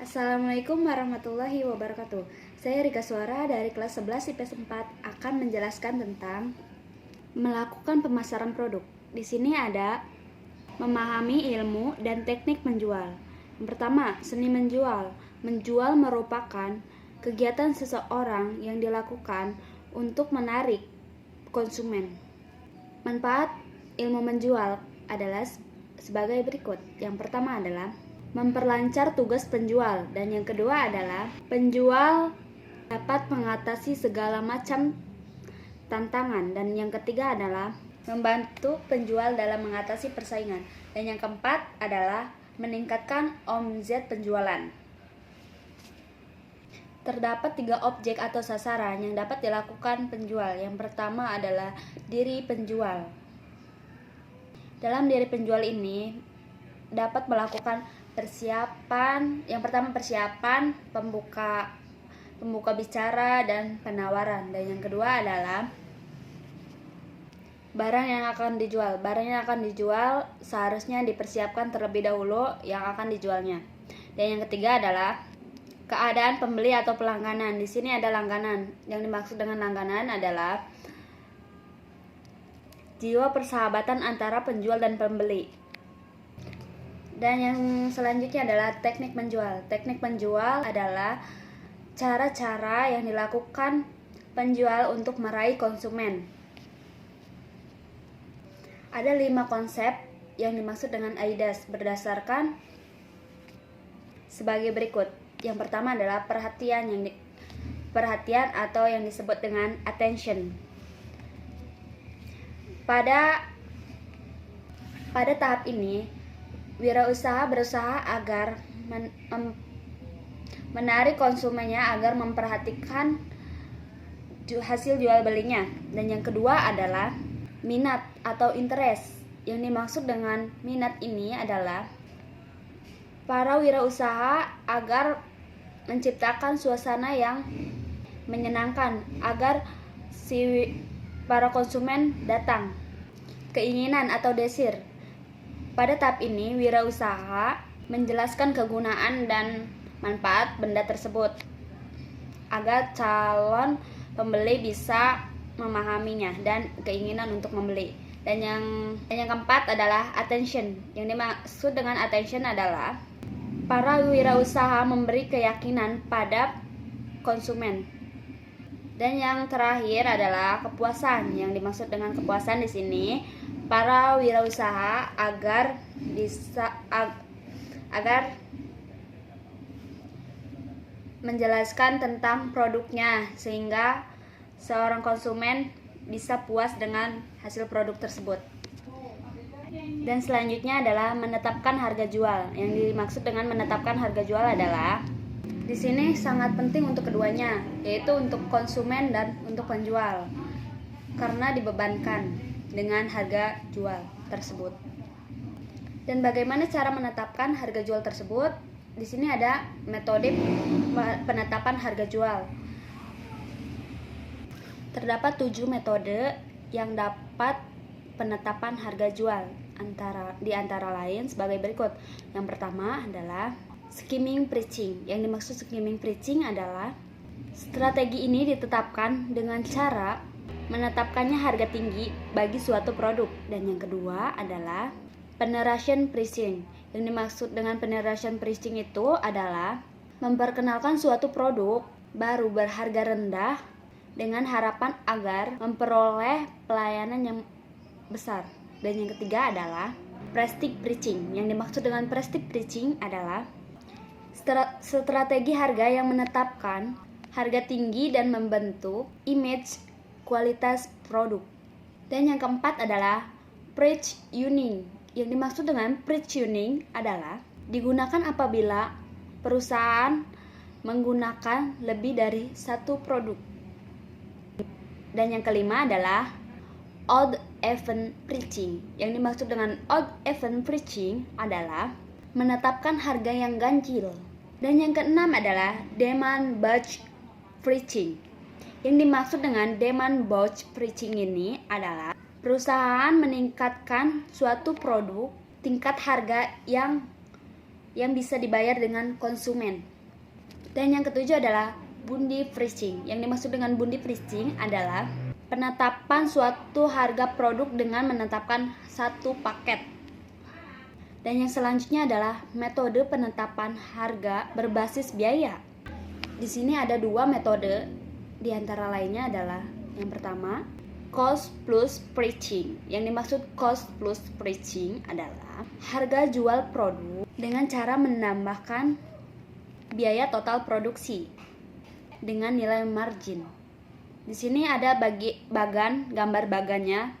Assalamualaikum warahmatullahi wabarakatuh. Saya Rika Suara dari kelas 11 IPS 4 akan menjelaskan tentang melakukan pemasaran produk. Di sini ada memahami ilmu dan teknik menjual. Yang pertama, seni menjual. Menjual merupakan kegiatan seseorang yang dilakukan untuk menarik konsumen. Manfaat ilmu menjual adalah sebagai berikut. Yang pertama adalah memperlancar tugas penjual, dan yang kedua adalah penjual dapat mengatasi segala macam tantangan, dan yang ketiga adalah membantu penjual dalam mengatasi persaingan, dan yang keempat adalah meningkatkan omzet penjualan. Terdapat 3 objek atau sasaran yang dapat dilakukan penjual. Yang pertama adalah diri penjual. Dalam diri penjual ini dapat melakukan persiapan. Yang pertama persiapan, pembuka bicara dan penawaran, dan yang kedua adalah barang yang akan dijual. Barang yang akan dijual seharusnya dipersiapkan terlebih dahulu yang akan dijualnya. Dan yang ketiga adalah keadaan pembeli atau pelangganan. Di sini ada langganan. Yang dimaksud dengan langganan adalah jiwa persahabatan antara penjual dan pembeli. Dan yang selanjutnya adalah teknik menjual. Teknik menjual adalah cara-cara yang dilakukan penjual untuk meraih konsumen. Ada 5 konsep yang dimaksud dengan AIDAS berdasarkan sebagai berikut. Yang pertama adalah perhatian atau yang disebut dengan attention. Pada tahap ini, wirausaha berusaha agar menarik konsumennya agar memperhatikan hasil jual belinya. Dan yang kedua adalah minat atau interest. Yang dimaksud dengan minat ini adalah para wirausaha agar menciptakan suasana yang menyenangkan agar para konsumen datang. Keinginan atau desire. Pada tahap ini, wirausaha menjelaskan kegunaan dan manfaat benda tersebut agar calon pembeli bisa memahaminya dan keinginan untuk membeli. Dan yang keempat adalah attention. Yang dimaksud dengan attention adalah para wirausaha memberi keyakinan pada konsumen. Dan yang terakhir adalah kepuasan. Yang dimaksud dengan kepuasan di sini para wirausaha agar menjelaskan tentang produknya sehingga seorang konsumen bisa puas dengan hasil produk tersebut. Dan selanjutnya adalah menetapkan harga jual. Yang dimaksud dengan menetapkan harga jual adalah di sini sangat penting untuk keduanya, yaitu untuk konsumen dan untuk penjual, karena dibebankan dengan harga jual tersebut. Dan bagaimana cara menetapkan harga jual tersebut? Di sini ada metode penetapan harga jual. Terdapat 7 metode yang dapat penetapan harga jual, di antara lain sebagai berikut. Yang pertama adalah skimming pricing. Yang dimaksud skimming pricing adalah strategi ini ditetapkan dengan cara menetapkannya harga tinggi bagi suatu produk. Dan yang kedua adalah penetration pricing. Yang dimaksud dengan penetration pricing itu adalah memperkenalkan suatu produk baru berharga rendah dengan harapan agar memperoleh pelayanan yang besar. Dan yang ketiga adalah prestige pricing. Yang dimaksud dengan prestige pricing adalah strategi harga yang menetapkan harga tinggi dan membentuk image kualitas produk. Dan yang keempat adalah price tuning. Yang dimaksud dengan price tuning adalah digunakan apabila perusahaan menggunakan lebih dari satu produk. Dan yang kelima adalah odd even pricing. Yang dimaksud dengan odd even pricing adalah menetapkan harga yang ganjil. Dan yang keenam adalah demand budge pricing. Yang dimaksud dengan demand budge pricing ini adalah perusahaan meningkatkan suatu produk tingkat harga yang bisa dibayar dengan konsumen. Dan yang ketujuh adalah Bundy pricing. Yang dimaksud dengan Bundy pricing adalah penetapan suatu harga produk dengan menetapkan satu paket. Dan yang selanjutnya adalah metode penetapan harga berbasis biaya. Di sini ada dua metode, di antara lainnya adalah yang pertama, cost plus pricing. Yang dimaksud cost plus pricing adalah harga jual produk dengan cara menambahkan biaya total produksi dengan nilai margin. Di sini ada gambar bagannya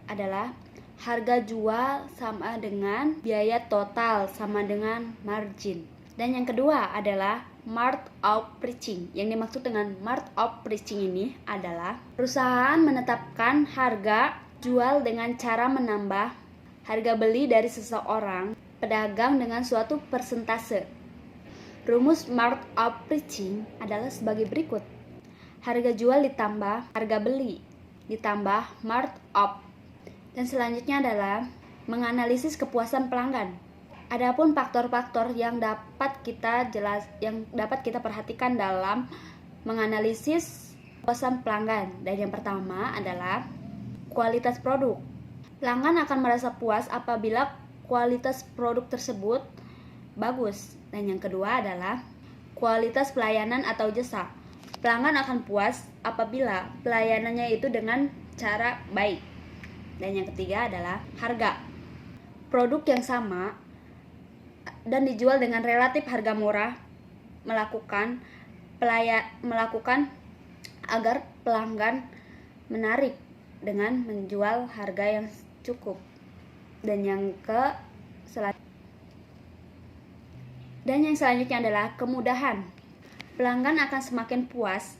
adalah harga jual sama dengan biaya total sama dengan margin. Dan yang kedua adalah markup pricing. Yang dimaksud dengan markup pricing ini adalah perusahaan menetapkan harga jual dengan cara menambah harga beli dari seseorang pedagang dengan suatu persentase. Rumus markup pricing adalah sebagai berikut. Harga jual ditambah harga beli ditambah markup. Dan selanjutnya adalah menganalisis kepuasan pelanggan. Adapun faktor-faktor yang dapat kita perhatikan dalam menganalisis kepuasan pelanggan. Dan yang pertama adalah kualitas produk. Pelanggan akan merasa puas apabila kualitas produk tersebut bagus. Dan yang kedua adalah kualitas pelayanan atau jasa. Pelanggan akan puas apabila pelayanannya itu dengan cara baik. Dan yang ketiga adalah harga. Produk yang sama dan dijual dengan relatif harga murah melakukan agar pelanggan menarik dengan menjual harga yang cukup. Dan yang selanjutnya adalah kemudahan. Pelanggan akan semakin puas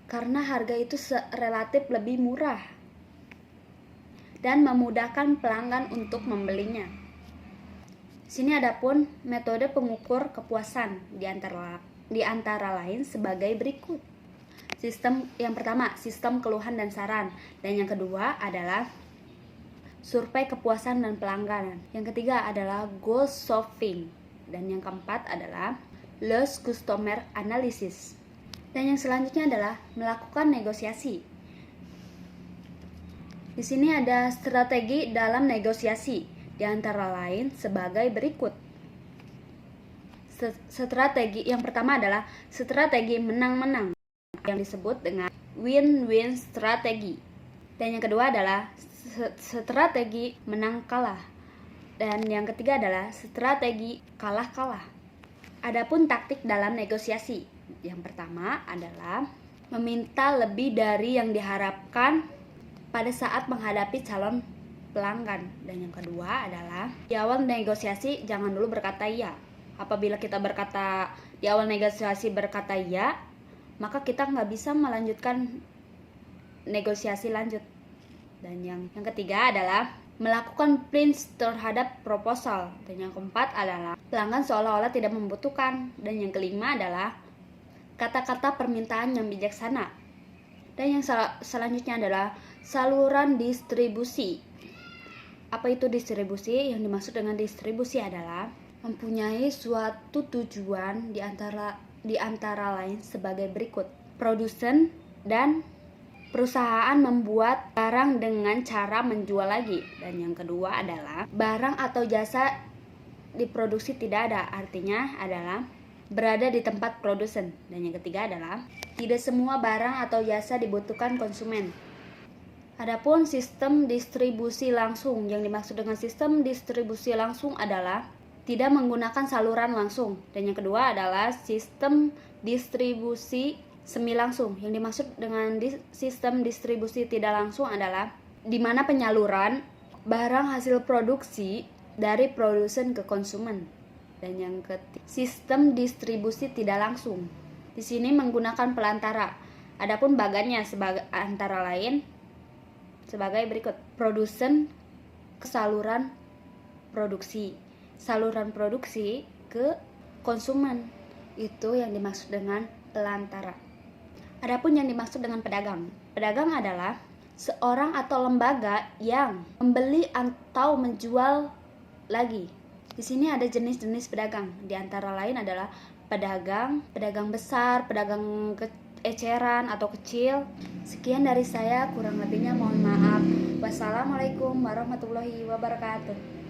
karena harga itu relatif lebih murah dan memudahkan pelanggan untuk membelinya. Sini adapun metode pengukur kepuasan di antara lain sebagai berikut. Yang pertama, sistem keluhan dan saran. Dan yang kedua adalah survei kepuasan dan pelanggan. Yang ketiga adalah goal solving. Dan yang keempat adalah loss customer analysis. Dan yang selanjutnya adalah melakukan negosiasi. Di sini ada strategi dalam negosiasi, di antara lain sebagai berikut. Strategi yang pertama adalah strategi menang-menang, yang disebut dengan win-win strategi. Dan yang kedua adalah strategi menang-kalah. Dan yang ketiga adalah strategi kalah-kalah. Adapun taktik dalam negosiasi, yang pertama adalah meminta lebih dari yang diharapkan pada saat menghadapi calon pelanggan. Dan yang kedua adalah di awal negosiasi jangan dulu berkata iya. Apabila kita di awal negosiasi berkata iya, maka kita nggak bisa melanjutkan negosiasi lanjut. Dan yang ketiga adalah melakukan pinch terhadap proposal. Dan yang keempat adalah pelanggan seolah-olah tidak membutuhkan. Dan yang kelima adalah kata-kata permintaan yang bijaksana. Dan yang selanjutnya adalah saluran distribusi. Apa itu distribusi? Yang dimaksud dengan distribusi adalah mempunyai suatu tujuan di antara lain sebagai berikut. Produsen dan perusahaan membuat barang dengan cara menjual lagi. Dan yang kedua adalah barang atau jasa diproduksi tidak ada, artinya adalah berada di tempat produsen. Dan yang ketiga adalah tidak semua barang atau jasa dibutuhkan konsumen. Adapun sistem distribusi langsung, yang dimaksud dengan sistem distribusi langsung adalah tidak menggunakan saluran langsung. Dan yang kedua adalah sistem distribusi semi langsung. Yang dimaksud dengan sistem distribusi tidak langsung adalah di mana penyaluran barang hasil produksi dari produsen ke konsumen. Dan yang ketiga, sistem distribusi tidak langsung. Di sini menggunakan pelantara. Adapun bagannya antara lain sebagai berikut. Produsen ke saluran produksi, saluran produksi ke konsumen. Itu yang dimaksud dengan pelantara. Adapun yang dimaksud dengan pedagang. Pedagang adalah seorang atau lembaga yang membeli atau menjual lagi Di sini ada jenis-jenis pedagang, di antara lain adalah pedagang besar, pedagang eceran atau kecil. Sekian dari saya, kurang lebihnya mohon maaf. Wassalamualaikum warahmatullahi wabarakatuh.